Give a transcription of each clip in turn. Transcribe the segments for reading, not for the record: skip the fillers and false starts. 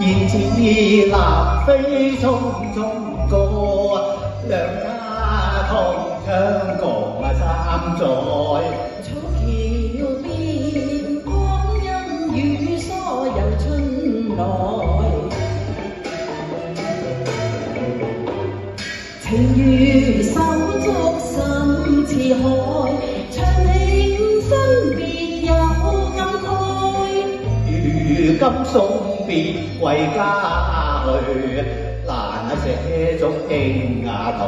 燕子南飛匆匆過，兩家同窗共三載。草橋邊光陰與疏遊春來，情如手足心似海，長情分別有感慨。如今送別歸家去，難捨足輕瓦台。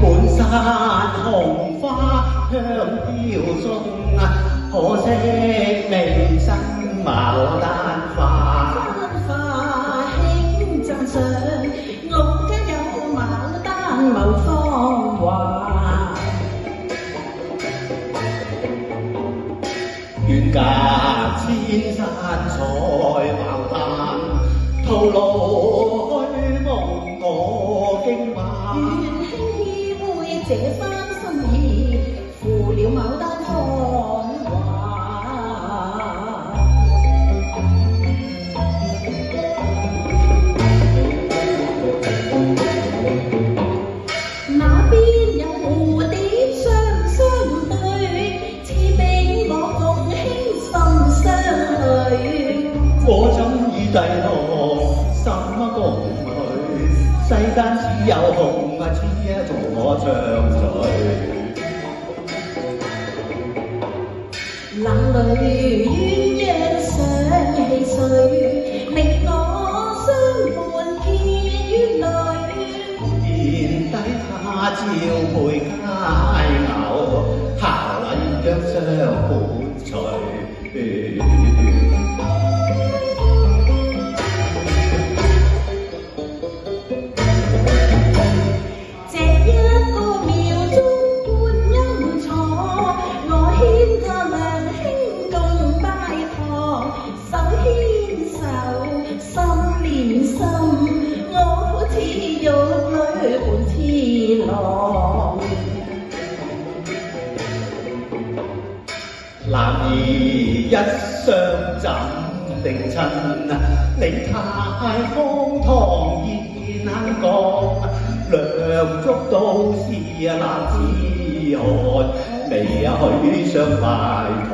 滿山紅花香飄送，可惜未生牡丹花。花輕讚賞，我家有牡丹無芳華。遠隔千山採牡丹，徒勞虛夢我驚晚。願輕依偎這番心意，負了牡丹芳華。那邊有蝴蝶雙雙對，似比我共輕心相許。我怎以低落什麼共去？世間只有紅似一座長水。冷淚鴛鴦想戲水，令我相伴結於淚。言底他朝配佳偶，下禮將相伴隨。這一個廟中觀音坐，我牽他兩兄共拜堂，手牽手，心連心，我好似玉女伴痴郎。男兒一雙怎定親？你太荒唐言肯講，梁祝都是男子漢，未許相拜堂。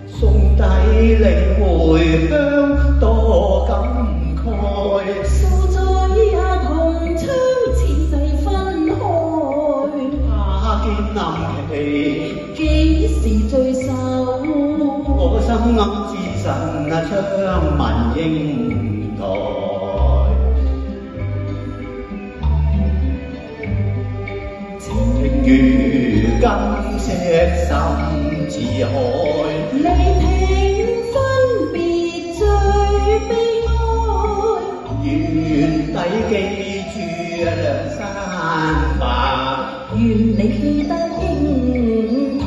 送底領回鄉多感慨，數載也同窗前世分開。他見臨期幾時聚首？我心暗自神窗問英台。情如金石深似海，離平分別最悲哀。願底記住梁山伯，願你記得英台。